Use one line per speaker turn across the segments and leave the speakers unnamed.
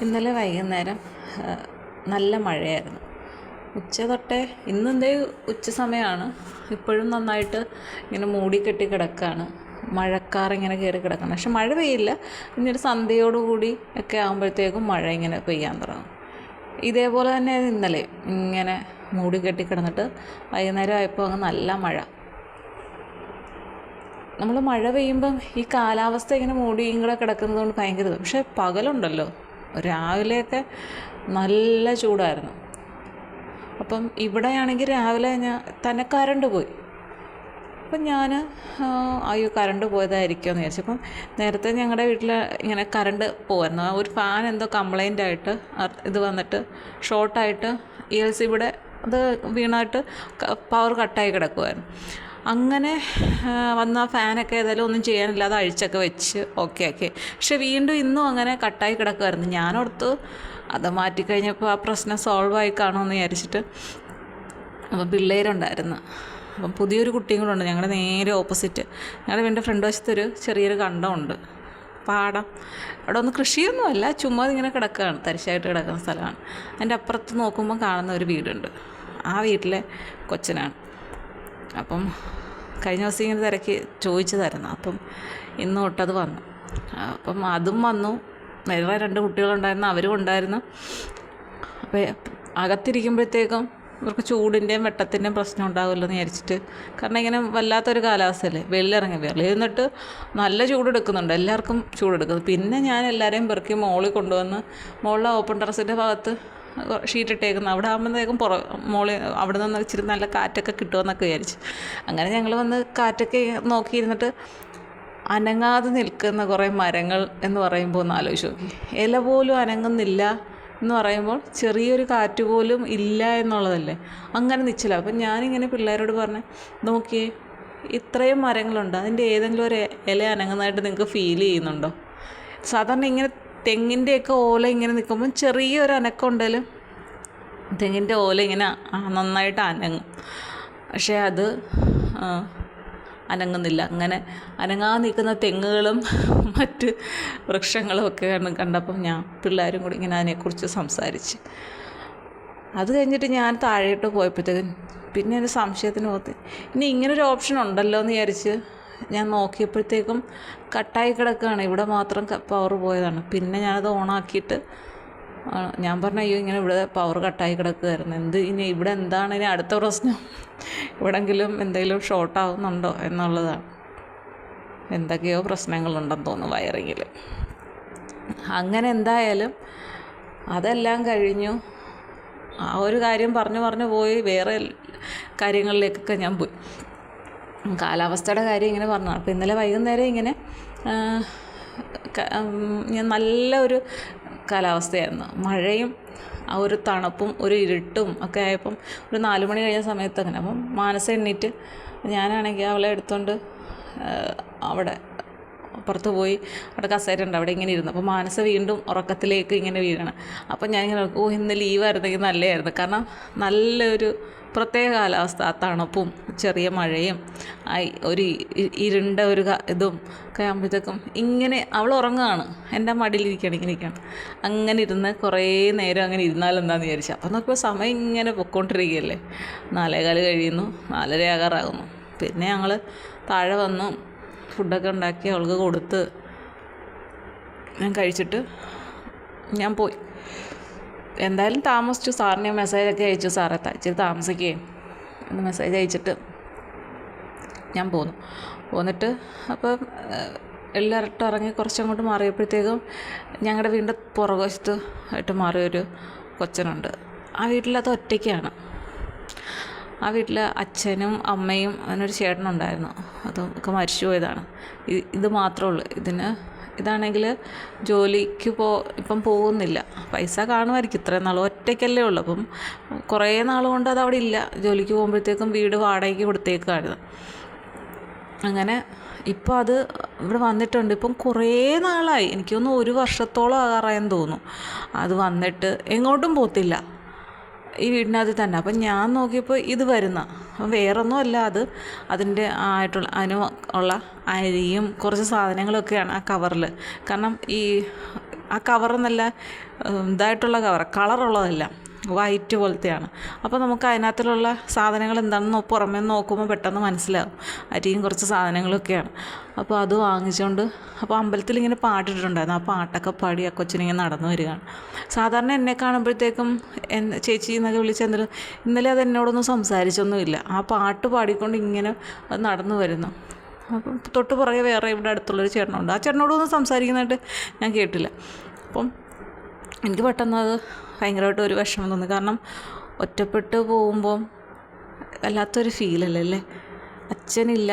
ഇന്നലെ വൈകുന്നേരം നല്ല മഴയായിരുന്നു. ഉച്ച തൊട്ടേ ഇന്നെന്തേ ഉച്ച സമയമാണ്, ഇപ്പോഴും നന്നായിട്ട് ഇങ്ങനെ മൂടിക്കെട്ടി കിടക്കുകയാണ്. മഴക്കാർ ഇങ്ങനെ കയറി കിടക്കണം, പക്ഷെ മഴ പെയ്യില്ല. പിന്നീട് സന്ധ്യയോടുകൂടി ഒക്കെ ആകുമ്പോഴത്തേക്കും മഴ ഇങ്ങനെ പെയ്യാൻ തുടങ്ങും. ഇതേപോലെ തന്നെ ഇന്നലെ ഇങ്ങനെ മൂടിക്കെട്ടി കിടന്നിട്ട് വൈകുന്നേരം ആയപ്പോൾ അങ്ങ് നല്ല മഴ. നമ്മൾ മഴ പെയ്യുമ്പം ഈ കാലാവസ്ഥ ഇങ്ങനെ മൂടിയും കൂടെ കിടക്കുന്നത് കൊണ്ട് ഭയങ്കര പക്ഷേ പകലുണ്ടല്ലോ, രാവിലെയൊക്കെ നല്ല ചൂടായിരുന്നു. അപ്പം ഇവിടെയാണെങ്കിൽ രാവിലെ തന്നെ കറണ്ട് പോയി. അപ്പം ഞാൻ അയ്യോ കറണ്ട് പോയതായിരിക്കുമെന്ന് വിചാരിച്ചു. അപ്പം നേരത്തെ ഞങ്ങളുടെ വീട്ടിൽ ഇങ്ങനെ കറണ്ട് പോകുമായിരുന്നു. ഒരു ഫാൻ എന്തോ കംപ്ലൈൻ്റ് ആയിട്ട് ഇത് വന്നിട്ട് ഷോർട്ടായിട്ട് ഇവിടെ അത് വീണായിട്ട് പവർ കട്ടായി കിടക്കുമായിരുന്നു. അങ്ങനെ വന്ന ആ ഫാനൊക്കെ ഏതായാലും ഒന്നും ചെയ്യാനില്ലാതെ അഴിച്ചൊക്കെ വെച്ച് ഓക്കെ ആക്കി. പക്ഷെ വീണ്ടും ഇന്നും അങ്ങനെ കട്ടായി കിടക്കുമായിരുന്നു. ഞാനോർത്തു അത് മാറ്റിക്കഴിഞ്ഞപ്പോൾ ആ പ്രശ്നം സോൾവ് ആയി കാണുമെന്ന് വിചാരിച്ചിട്ട്. അപ്പം പിള്ളേരുണ്ടായിരുന്നു. അപ്പം പുതിയൊരു കുട്ടിയും കൂടെ ഉണ്ട് ഞങ്ങളുടെ നേരെ ഓപ്പോസിറ്റ്. ഞങ്ങളുടെ വീടിൻ്റെ ഫ്രണ്ട് വശത്തൊരു ചെറിയൊരു കണ്ടമുണ്ട്, പാടം. അവിടെ ഒന്നും കൃഷിയൊന്നുമല്ല, ചുമ്മാ ഇങ്ങനെ കിടക്കുകയാണ്, തരിശായിട്ട് കിടക്കുന്ന സ്ഥലമാണ്. അതിൻ്റെ അപ്പുറത്ത് നോക്കുമ്പോൾ കാണുന്ന ഒരു വീടുണ്ട്, ആ വീട്ടിലെ കൊച്ചനാണ്. അപ്പം കഴിഞ്ഞ ദിവസം ഇങ്ങനെ തിരക്കി ചോദിച്ചതായിരുന്നു. അപ്പം ഇന്ന് തൊട്ടത് വന്നു. അപ്പം അതും വന്നു. വേറെ 2 കുട്ടികളുണ്ടായിരുന്നു, അവരും ഉണ്ടായിരുന്നു. അപ്പോൾ അകത്തിരിക്കുമ്പോഴത്തേക്കും ഇവർക്ക് ചൂടിൻ്റെയും വെട്ടത്തിൻ്റെയും പ്രശ്നം ഉണ്ടാകുമല്ലോ എന്ന് വിചാരിച്ചിട്ട്. കാരണം ഇങ്ങനെ വല്ലാത്തൊരു കാലാവസ്ഥയല്ലേ, വെളിയിലിറങ്ങിയിട്ട് നല്ല ചൂടെടുക്കുന്നുണ്ട്, എല്ലാവർക്കും ചൂടെടുക്കുന്നു. പിന്നെ ഞാൻ എല്ലാവരെയും പെറുക്കി മോളിൽ കൊണ്ടുവന്ന് മോളിലെ ഓപ്പൺ ടെറസിൻ്റെ ഭാഗത്ത് ഷീറ്റിട്ടേക്കുന്നു. അവിടെ ആകുമ്പോഴത്തേക്കും മോളിൽ അവിടെ നിന്ന് ഇച്ചിരി നല്ല കാറ്റൊക്കെ കിട്ടുമെന്നൊക്കെ വിചാരിച്ചു. അങ്ങനെ ഞങ്ങൾ വന്ന് കാറ്റൊക്കെ നോക്കിയിരുന്നിട്ട് അനങ്ങാതെ നിൽക്കുന്ന കുറേ മരങ്ങൾ എന്ന് പറയുമ്പോൾ ഒന്ന് ആലോചിച്ച് നോക്കി. ഇല പോലും അനങ്ങുന്നില്ല എന്ന് പറയുമ്പോൾ ചെറിയൊരു കാറ്റ് പോലും ഇല്ല എന്നുള്ളതല്ലേ. അങ്ങനെ നിശ്ചല. അപ്പം ഞാനിങ്ങനെ പിള്ളേരോട് പറഞ്ഞ്, നോക്കിയേ ഇത്രയും മരങ്ങളുണ്ട്, അതിൻ്റെ ഏതെങ്കിലും ഒരു ഇല അനങ്ങുന്നതായിട്ട് നിങ്ങൾക്ക് ഫീൽ ചെയ്യുന്നുണ്ടോ? സാധാരണ ഇങ്ങനെ തെങ്ങിൻ്റെയൊക്കെ ഓല ഇങ്ങനെ നിൽക്കുമ്പം ചെറിയൊരു അനക്കം ഉണ്ടെങ്കിലും തെങ്ങിൻ്റെ ഓല ഇങ്ങനെ നന്നായിട്ട് അനങ്ങും. പക്ഷേ അത് അനങ്ങുന്നില്ല. അങ്ങനെ അനങ്ങാതെ നിൽക്കുന്ന തെങ്ങുകളും മറ്റ് വൃക്ഷങ്ങളും ഒക്കെ കണ്ടപ്പം ഞാൻ പിള്ളേരും കൂടി ഇങ്ങനെ അതിനെക്കുറിച്ച് സംസാരിച്ച്. അത് കഴിഞ്ഞിട്ട് ഞാൻ താഴോട്ട് പോയപ്പോഴത്തേക്കും പിന്നെ എൻ്റെ സംശയത്തിന് പോകത്ത് ഇനി ഇങ്ങനൊരു ഓപ്ഷൻ ഉണ്ടല്ലോ എന്ന് വിചാരിച്ച് ഞാൻ നോക്കിയപ്പോഴത്തേക്കും കട്ടായി കിടക്കുകയാണ്. ഇവിടെ മാത്രം പവർ പോയതാണ്. പിന്നെ ഞാനത് ഓണാക്കിയിട്ട് ഞാൻ പറഞ്ഞു, അയ്യോ ഇങ്ങനെ ഇവിടെ പവർ കട്ടായി കിടക്കുകയായിരുന്നു, ഇനി ഇവിടെ എന്താണ് ഇനി അടുത്ത പ്രശ്നം, ഇവിടെങ്കിലും എന്തെങ്കിലും ഷോർട്ടാവുന്നുണ്ടോ എന്നുള്ളതാണ്. എന്തൊക്കെയോ പ്രശ്നങ്ങളുണ്ടെന്ന് തോന്നുന്നു വയറിങ്ങിൽ. അങ്ങനെ എന്തായാലും അതെല്ലാം കഴിഞ്ഞു. ആ ഒരു കാര്യം പറഞ്ഞു പോയി വേറെ കാര്യങ്ങളിലേക്കൊക്കെ ഞാൻ പോയി. കാലാവസ്ഥയുടെ കാര്യം ഇങ്ങനെ പറഞ്ഞു. അപ്പോൾ ഇന്നലെ വൈകുന്നേരം ഇങ്ങനെ ഞാൻ നല്ല ഒരു കാലാവസ്ഥയായിരുന്നു. മഴയും ആ ഒരു തണുപ്പും ഒരു ഇരുട്ടും ഒക്കെ ആയപ്പം ഒരു 4 മണി കഴിഞ്ഞ സമയത്ത് അങ്ങനെ. അപ്പം മാനസ എണ്ണീറ്റ് ഞാനാണെങ്കിൽ അവളെ എടുത്തുകൊണ്ട് അവിടെ പുറത്ത് പോയി അവിടെ കസേരയുണ്ട്, അവിടെ ഇങ്ങനെ ഇരുന്നു. അപ്പോൾ മാനസ വീണ്ടും ഉറക്കത്തിലേക്ക് ഇങ്ങനെ വീഴണം. അപ്പം ഞാനിങ്ങനെ ഇന്ന് ലീവായിരുന്നെങ്കിൽ നല്ലതായിരുന്നു. കാരണം നല്ലൊരു പ്രത്യേക കാലാവസ്ഥ, ആ തണുപ്പും ചെറിയ മഴയും ഒരു ഇരുണ്ട ഒരു ഇതും ഒക്കെ ആകുമ്പോഴത്തേക്കും ഇങ്ങനെ അവൾ ഉറങ്ങുകയാണ്, എൻ്റെ മടിയിലിരിക്കുകയാണ്, ഇങ്ങനെ ഇരിക്കുകയാണ്. അങ്ങനെ ഇരുന്ന് കുറേ നേരം അങ്ങനെ ഇരുന്നാലെന്താണെന്ന് വിചാരിച്ചു. അപ്പം നോക്കിയപ്പോൾ സമയം ഇങ്ങനെ പൊയ്ക്കൊണ്ടിരിക്കുകയല്ലേ. 4:15 കഴിയുന്നു, 4:30 ആകാറാകുന്നു. പിന്നെ ഞങ്ങൾ താഴെ വന്നു, ഫുഡൊക്കെ ഉണ്ടാക്കി അവൾക്ക് കൊടുത്ത് ഞാൻ കഴിച്ചിട്ട് ഞാൻ പോയി. എന്തായാലും താമസിച്ചു. സാറിന് മെസ്സേജൊക്കെ അയച്ചു, സാറെ ഇച്ചിരി താമസിക്കുകയും എന്ന് മെസ്സേജ് അയച്ചിട്ട് ഞാൻ പോന്നിട്ട് അപ്പം എല്ലാവരും ഇറങ്ങി കുറച്ചങ്ങോട്ട് മാറിയപ്പോഴത്തേക്കും ഞങ്ങളുടെ വീടിൻ്റെ പുറകുവശത്ത് ആയിട്ട് മാറിയൊരു കൊച്ചനുണ്ട്. ആ വീട്ടിലത് ഒറ്റയ്ക്കാണ്. ആ വീട്ടിൽ അച്ഛനും അമ്മയും അതിനൊരു ചേട്ടനുണ്ടായിരുന്നു, അതൊക്കെ മരിച്ചു പോയതാണ്. ഇത് മാത്രമേ ഉള്ളൂ. ഇതാണെങ്കിൽ ജോലിക്ക് ഇപ്പം പോകുന്നില്ല. പൈസ കാണുമായിരിക്കും, ഇത്രയും നാൾ ഒറ്റയ്ക്കല്ലേ ഉള്ളൂ. അപ്പം കുറേ നാൾ കൊണ്ട് അതവിടെ ഇല്ല. ജോലിക്ക് പോകുമ്പോഴത്തേക്കും വീട് വാടകയ്ക്ക് കൊടുത്തേക്കായിരുന്നു. അങ്ങനെ ഇപ്പോൾ അത് ഇവിടെ വന്നിട്ടുണ്ട്. ഇപ്പം കുറേ നാളായി, എനിക്ക് തോന്നുന്നു 1 വർഷത്തോളം ആകാറായെന്ന് തോന്നുന്നു അത് വന്നിട്ട്. എങ്ങോട്ടും പോകത്തില്ല, ഈ വീടിനകത്ത് തന്നെ. അപ്പം ഞാൻ നോക്കിയപ്പോൾ ഇത് വരുന്ന വേറൊന്നും അല്ല, അതിൻ്റെ അതിന് ഉള്ള അരിയും കുറച്ച് സാധനങ്ങളൊക്കെയാണ് ആ കവറിൽ. കാരണം ഈ ആ കവറ് നല്ല ഇതായിട്ടുള്ള കളറുള്ളതല്ല, വൈറ്റ് പോലത്തെയാണ്. അപ്പോൾ നമുക്ക് അതിനകത്തുള്ള സാധനങ്ങൾ എന്താണെന്ന് പുറമേ നോക്കുമ്പോൾ പെട്ടെന്ന് മനസ്സിലാവും. അരിയും കുറച്ച് സാധനങ്ങളൊക്കെയാണ്. അപ്പോൾ അത് വാങ്ങിച്ചുകൊണ്ട് അപ്പോൾ അമ്പലത്തിൽ ഇങ്ങനെ പാട്ടിട്ടുണ്ടായിരുന്നു. ആ പാട്ടൊക്കെ പാടി ആ കൊച്ചിനിങ്ങനെ നടന്നു വരികയാണ്. സാധാരണ എന്നെ കാണുമ്പോഴത്തേക്കും ചേച്ചി എന്നൊക്കെ വിളിച്ച് എന്തെങ്കിലും, ഇന്നലെ അത് എന്നോടൊന്നും സംസാരിച്ചൊന്നുമില്ല. ആ പാട്ട് പാടിക്കൊണ്ട് ഇങ്ങനെ അത് നടന്നു വരുന്നു. അപ്പം തൊട്ട് പുറകെ വേറെ ഇവിടെ അടുത്തുള്ളൊരു ചേട്ടനുണ്ട്. ആ ചേട്ടനോടൊന്നും സംസാരിക്കുന്നതായിട്ട് ഞാൻ കേട്ടില്ല. അപ്പം എനിക്ക് പെട്ടെന്ന് അത് ഭയങ്കരമായിട്ട് ഒരു വിഷമം തോന്നി. കാരണം ഒറ്റപ്പെട്ട് പോകുമ്പോൾ വല്ലാത്തൊരു ഫീലല്ലേ അല്ലേ. അച്ഛനില്ല,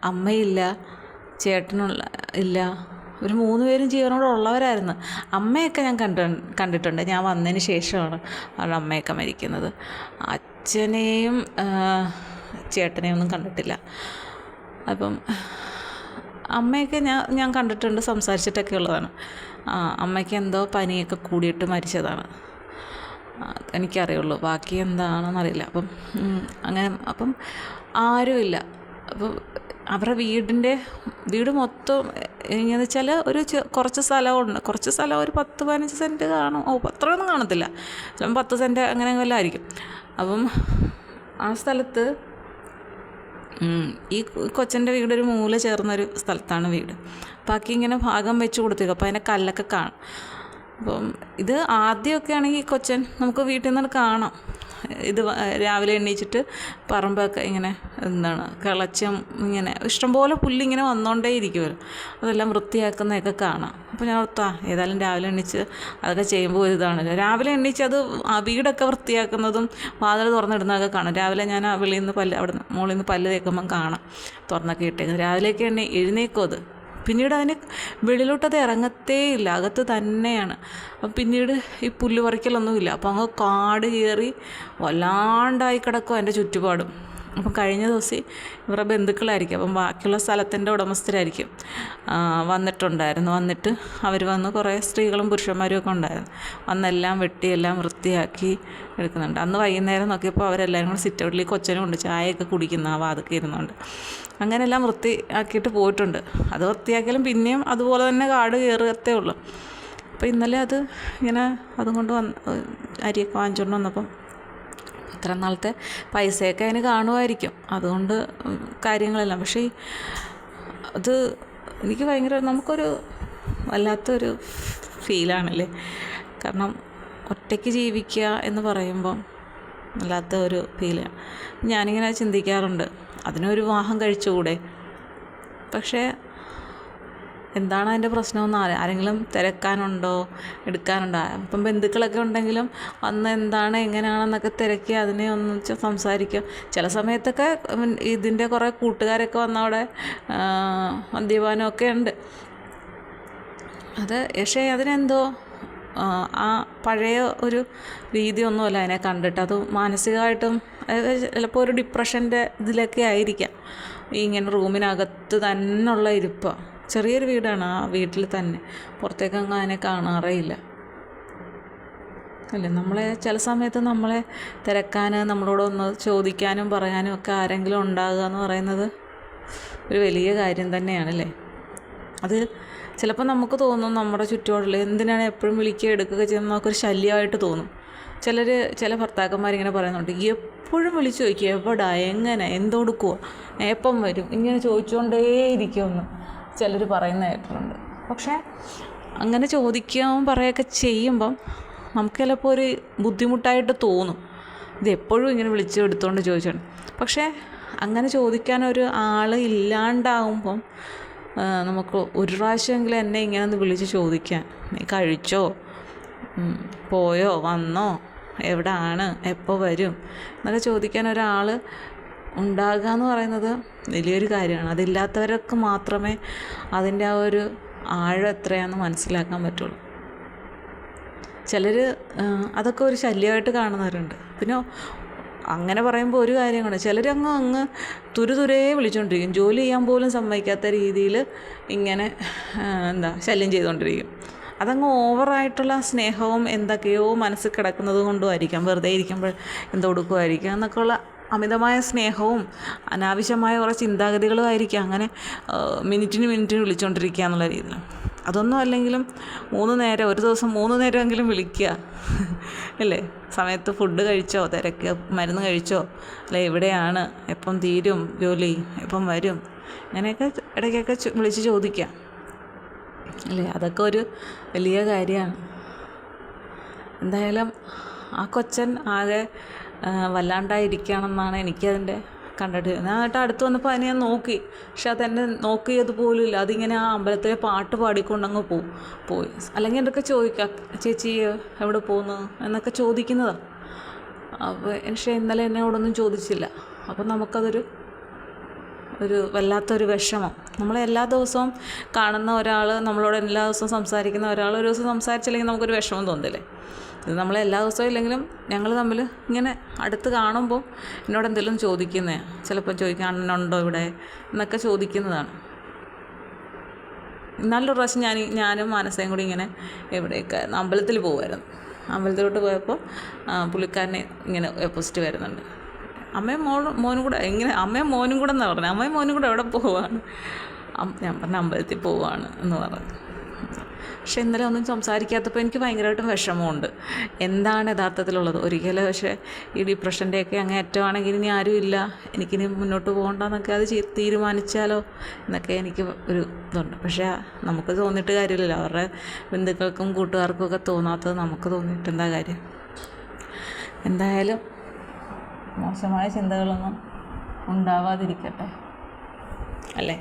അമ്മയില്ല, ഇല്ല. ഒരു 3 പേരും ജീവനോടെ ഉള്ളവരായിരുന്നു. അമ്മയൊക്കെ ഞാൻ കണ്ടിട്ടുണ്ട്. ഞാൻ വന്നതിന് ശേഷമാണ് അവരുടെ അമ്മയൊക്കെ മരിക്കുന്നത്. അച്ഛനെയും ചേട്ടനെയും ഒന്നും കണ്ടിട്ടില്ല. അപ്പം അമ്മയൊക്കെ ഞാൻ കണ്ടിട്ടുണ്ട്, സംസാരിച്ചിട്ടൊക്കെ ഉള്ളതാണ്. അമ്മയ്ക്ക് എന്തോ പനിയൊക്കെ കൂടിയിട്ട് മരിച്ചതാണ്, എനിക്കറിയുള്ളൂ. ബാക്കി എന്താണെന്നറിയില്ല. അപ്പം ആരുമില്ല. അപ്പം അവരുടെ വീട് മൊത്തം എങ്ങനെയാണെന്ന് വെച്ചാൽ കുറച്ച് സ്ഥലമുണ്ട്. കുറച്ച് സ്ഥലം ഒരു 10-15 സെൻറ്റ് കാണും. അത്രയൊന്നും കാണത്തില്ല, ചിലപ്പോൾ 10 സെൻറ്റ് അങ്ങനെ വല്ലതും ആയിരിക്കും. അപ്പം ആ സ്ഥലത്ത് ഈ കൊച്ചൻ്റെ വീട് ഒരു മൂല ചേർന്നൊരു സ്ഥലത്താണ് വീട്. ബാക്കി ഇങ്ങനെ ഭാഗം വെച്ച് കൊടുത്തേക്കും. അപ്പോൾ അതിൻ്റെ കല്ലൊക്കെ കാണും. അപ്പം ഇത് ആദ്യമൊക്കെ ആണെങ്കിൽ കൊച്ചൻ നമുക്ക് വീട്ടിൽ നിന്ന് കാണാം. ഇത് രാവിലെ എണീച്ചിട്ട് പറമ്പൊക്കെ ഇങ്ങനെ കിളച്ചും ഇങ്ങനെ ഇഷ്ടംപോലെ പുല്ലിങ്ങനെ വന്നുകൊണ്ടേ ഇരിക്കുമല്ലോ, അതെല്ലാം വൃത്തിയാക്കുന്നതൊക്കെ കാണാം. അപ്പോൾ ഞാൻ ഓർത്താ ഏതായാലും രാവിലെ എണീച്ച് അതൊക്കെ ചെയ്യുമ്പോൾ ഒരു ഇതാണല്ലോ. രാവിലെ എണീച്ച് അത് വീടൊക്കെ വൃത്തിയാക്കുന്നതും വാതിൽ തുറന്നിടുന്നതൊക്കെ കാണാം. രാവിലെ ഞാൻ വെളിയിൽ നിന്ന് മുകളിൽ നിന്ന് പല്ല് തേക്കുമ്പം കാണാം തുറന്നൊക്കെ ഇട്ടേക്കുന്നത്. രാവിലെയൊക്കെ എഴുന്നേക്കും അത്. പിന്നീട് അതിന് വെളിയിലോട്ടത് ഇറങ്ങത്തേ ഇല്ല, അകത്ത് തന്നെയാണ്. അപ്പം പിന്നീട് ഈ പുല്ല് പറിക്കലൊന്നുമില്ല. അപ്പം അങ്ങ് കാട് കയറി വല്ലാണ്ടായി കിടക്കും അതിൻ്റെ ചുറ്റുപാടും. അപ്പം കഴിഞ്ഞ ദിവസം ഇവരുടെ ബന്ധുക്കളായിരിക്കും, അപ്പം ബാക്കിയുള്ള സ്ഥലത്തിൻ്റെ ഉടമസ്ഥരായിരിക്കും വന്നിട്ട് അവർ വന്ന് കുറേ സ്ത്രീകളും പുരുഷന്മാരും ഒക്കെ ഉണ്ടായിരുന്നു. വന്നെല്ലാം വെട്ടിയെല്ലാം വൃത്തിയാക്കി എടുക്കുന്നുണ്ട്. അന്ന് വൈകുന്നേരം നോക്കിയപ്പോൾ അവരെല്ലാവരും കൂടി സിറ്റൗട്ടിൽ കൊച്ചനും ഉണ്ട് ചായയൊക്കെ കുടിക്കുന്ന ആ വാതൊക്കെ ഇരുന്നുണ്ട്. അങ്ങനെയെല്ലാം വൃത്തിയാക്കിയിട്ട് പോയിട്ടുണ്ട്. അത് വൃത്തിയാക്കിയാലും പിന്നെയും അതുപോലെ തന്നെ കാട് കയറത്തേ ഉള്ളൂ. അപ്പോൾ ഇന്നലെ അത് ഇങ്ങനെ അതും കൊണ്ട് അരിയൊക്കെ വാങ്ങിച്ചുകൊണ്ട് വന്നപ്പം ഇത്ര നാളത്തെ പൈസയൊക്കെ അതിന് കാണുമായിരിക്കും, അതുകൊണ്ട് കാര്യങ്ങളെല്ലാം. പക്ഷേ അത് എനിക്ക് ഭയങ്കര നമുക്കൊരു വല്ലാത്തൊരു ഫീലാണല്ലേ. കാരണം ഒറ്റയ്ക്ക് ജീവിക്കുക എന്ന് പറയുമ്പം വല്ലാത്ത ഒരു ഫീലാണ്. ഞാനിങ്ങനെ ചിന്തിക്കാറുണ്ട്, അതിനൊരു വിവാഹം കഴിച്ചുകൂടെ? പക്ഷേ എന്താണ് അതിൻ്റെ പ്രശ്നമെന്ന് ആരെങ്കിലും തിരക്കാനുണ്ടോ, എടുക്കാനുണ്ടോ? അപ്പം ബന്ധുക്കളൊക്കെ ഉണ്ടെങ്കിലും വന്ന് എന്താണ് എങ്ങനെയാണെന്നൊക്കെ തിരക്കി അതിനെ ഒന്ന് സംസാരിക്കും. ചില സമയത്തൊക്കെ ഇതിൻ്റെ കുറേ കൂട്ടുകാരൊക്കെ വന്ന് അവിടെ മദ്യപാനമൊക്കെ ഉണ്ട്. പക്ഷേ അതിനെന്തോ ആ പഴയ ഒരു രീതിയൊന്നുമല്ല അതിനെ കണ്ടിട്ട്. അത് മാനസികമായിട്ടും ചിലപ്പോൾ ഒരു ഡിപ്രഷൻ്റെ ഇതിലൊക്കെ ആയിരിക്കാം. ഇങ്ങനെ റൂമിനകത്ത് തന്നെയുള്ള ഇരിപ്പാണ്. ചെറിയൊരു വീടാണ്, ആ വീട്ടിൽ തന്നെ, പുറത്തേക്കങ്ങ് അതിനെ കാണാറേ ഇല്ല അല്ലേ. ചില സമയത്ത് നമ്മളെ തിരക്കാൻ, നമ്മളോടൊന്ന് ചോദിക്കാനും പറയാനും ഒക്കെ ആരെങ്കിലും ഉണ്ടാകുക എന്ന് പറയുന്നത് ഒരു വലിയ കാര്യം തന്നെയാണല്ലേ. അത് ചിലപ്പോൾ നമുക്ക് തോന്നും നമ്മുടെ ചുറ്റുപാടിൽ എന്തിനാണ് എപ്പോഴും വിളിക്കുക എടുക്കുകയൊക്കെ ചെയ്യുമ്പോൾ നമുക്കൊരു ശല്യമായിട്ട് തോന്നും. ചില ഭർത്താക്കന്മാരിങ്ങനെ പറയുന്നുണ്ട്, എപ്പോഴും വിളിച്ച് ചോദിക്കുക, എവിടാ, എങ്ങനെ, എന്തൊടുക്കുമോ, എപ്പം വരും, ഇങ്ങനെ ചോദിച്ചുകൊണ്ടേയിരിക്കുമെന്ന് ചിലർ പറയുന്ന കേട്ടിട്ടുണ്ട്. പക്ഷേ അങ്ങനെ ചോദിക്കുകയും പറയുകയൊക്കെ ചെയ്യുമ്പം നമുക്ക് ചിലപ്പോൾ ഒരു ബുദ്ധിമുട്ടായിട്ട് തോന്നും, ഇതെപ്പോഴും ഇങ്ങനെ വിളിച്ച് എടുത്തുകൊണ്ട് ചോദിച്ചാണ്. പക്ഷേ അങ്ങനെ ചോദിക്കാനൊരു ആൾ ഇല്ലാണ്ടാവുമ്പം നമുക്ക് ഒരു പ്രാവശ്യമെങ്കിലും എന്നെ ഇങ്ങനെ ഒന്ന് വിളിച്ച് ചോദിക്കാൻ, നീ കഴിച്ചോ, പോയോ, വന്നോ, എവിടെയാണ്, എപ്പോൾ വരും എന്നൊക്കെ ചോദിക്കാൻ ഒരാൾ ഉണ്ടാകുക എന്ന് പറയുന്നത് വലിയൊരു കാര്യമാണ്. അതില്ലാത്തവർക്ക് മാത്രമേ അതിൻ്റെ ആ ഒരു ആഴം എത്രയാണെന്ന് മനസ്സിലാക്കാൻ പറ്റുള്ളൂ. ചിലർ അതൊക്കെ ഒരു ശല്യമായിട്ട് കാണുന്നവരുണ്ട്. പിന്നെ അങ്ങനെ പറയുമ്പോൾ ഒരു കാര്യം കൂടെ, ചിലർ അങ്ങ് തുരുതുരേ വിളിച്ചുകൊണ്ടിരിക്കും, ജോലി ചെയ്യാൻ പോലും സമ്മതിക്കാത്ത രീതിയിൽ ഇങ്ങനെ ശല്യം ചെയ്തുകൊണ്ടിരിക്കും. അതങ്ങ് ഓവറായിട്ടുള്ള സ്നേഹവും എന്തൊക്കെയോ മനസ്സിൽ കിടക്കുന്നത് കൊണ്ടുമായിരിക്കാം, വെറുതെ ഇരിക്കുമ്പോൾ എന്തോ കൊടുക്കുമായിരിക്കും എന്നൊക്കെയുള്ള അമിതമായ സ്നേഹവും അനാവശ്യമായ കുറേ ചിന്താഗതികളും ആയിരിക്കാം അങ്ങനെ മിനിറ്റിന് വിളിച്ചുകൊണ്ടിരിക്കുക എന്നുള്ള രീതിയിൽ. അതൊന്നും അല്ലെങ്കിലും 3 നേരം, ഒരു ദിവസം 3 നേരമെങ്കിലും വിളിക്കുക അല്ലേ? സമയത്ത് ഫുഡ് കഴിച്ചോ, തിരക്ക് മരുന്ന് കഴിച്ചോ, അല്ലെ എവിടെയാണ്, എപ്പം തീരും ജോലി, എപ്പം വരും, അങ്ങനെയൊക്കെ ഇടയ്ക്കൊക്കെ വിളിച്ച് ചോദിക്കാം അല്ലേ? അതൊക്കെ ഒരു വലിയ കാര്യമാണ്. എന്തായാലും ആ കൊച്ചൻ ആകെ വല്ലാണ്ടായിരിക്കുകയാണെന്നാണ് എനിക്കതിൻ്റെ കണ്ടിട്ട്. ഞാൻ എന്നിട്ട് അടുത്ത് വന്നപ്പോൾ അതിനെ ഞാൻ നോക്കി, പക്ഷെ അതെന്നെ നോക്കിയത് പോലും ഇല്ല. അതിങ്ങനെ ആ അമ്പലത്തിലെ പാട്ട് പാടിക്കൊണ്ടങ്ങ് പോയി. അല്ലെങ്കിൽ എന്തൊക്കെ ചോദിക്കുക, ചേച്ചി എവിടെ പോകുന്നു എന്നൊക്കെ ചോദിക്കുന്നതാണ്. അപ്പോൾ പക്ഷേ ഇന്നലെ എന്നോടൊന്നും ചോദിച്ചില്ല. അപ്പം നമുക്കതൊരു വല്ലാത്തൊരു വിഷമം. നമ്മൾ എല്ലാ ദിവസവും കാണുന്ന ഒരാൾ, നമ്മളോട് എല്ലാ ദിവസവും സംസാരിക്കുന്ന ഒരാൾ ഒരു ദിവസം സംസാരിച്ചില്ലെങ്കിൽ നമുക്കൊരു വിഷമം തോന്നില്ലേ? ഇത് നമ്മൾ എല്ലാ ദിവസവും ഇല്ലെങ്കിലും ഞങ്ങൾ തമ്മിൽ ഇങ്ങനെ അടുത്ത് കാണുമ്പോൾ എന്നോട് എന്തെങ്കിലും ചോദിക്കുന്നതാണ്. ചിലപ്പോൾ ചോദിക്കാൻ അണ്ണനുണ്ടോ ഇവിടെ എന്നൊക്കെ ചോദിക്കുന്നതാണ്. നല്ലൊരു പ്രാവശ്യം ഞാനും മാനസയും കൂടി ഇങ്ങനെ എവിടെയൊക്കെ അമ്പലത്തിൽ പോകുമായിരുന്നു. അമ്പലത്തിലോട്ട് പോയപ്പോൾ പുള്ളിക്കാരനെ ഇങ്ങനെ ഓപ്പോസിറ്റ് വരുന്നുണ്ട്. അമ്മയും മോനും കൂടെ ഇങ്ങനെ, അമ്മയും മോനും കൂടെ എന്നാണ് പറഞ്ഞത്. അമ്മയും മോനും കൂടെ എവിടെ പോവാണ്? ഞാൻ പറഞ്ഞ അമ്പലത്തിൽ പോവാണ് എന്ന് പറഞ്ഞു. പക്ഷെ ഇന്നലെ ഒന്നും സംസാരിക്കാത്തപ്പോൾ എനിക്ക് ഭയങ്കരമായിട്ടും വിഷമമുണ്ട്. എന്താണ് യഥാർത്ഥത്തിലുള്ളത്? ഒരിക്കലും പക്ഷേ ഈ ഡിപ്രഷൻ്റെയൊക്കെ അങ്ങേ അറ്റമാണെങ്കിൽ ഇനി ആരും ഇല്ല, എനിക്കിനി മുന്നോട്ട് പോകണ്ടെന്നൊക്കെ അത് തീരുമാനിച്ചാലോ എന്നൊക്കെ എനിക്ക് ഒരു ഇതുണ്ട്. പക്ഷേ നമുക്ക് തോന്നിയിട്ട് കാര്യമില്ലല്ലോ. അവരുടെ ബന്ധുക്കൾക്കും കൂട്ടുകാർക്കും ഒക്കെ തോന്നാത്തത് നമുക്ക് തോന്നിയിട്ട് എന്താ കാര്യം? എന്തായാലും മോശമായ ചിന്തകളൊന്നും ഉണ്ടാവാതിരിക്കട്ടെ അല്ലേ?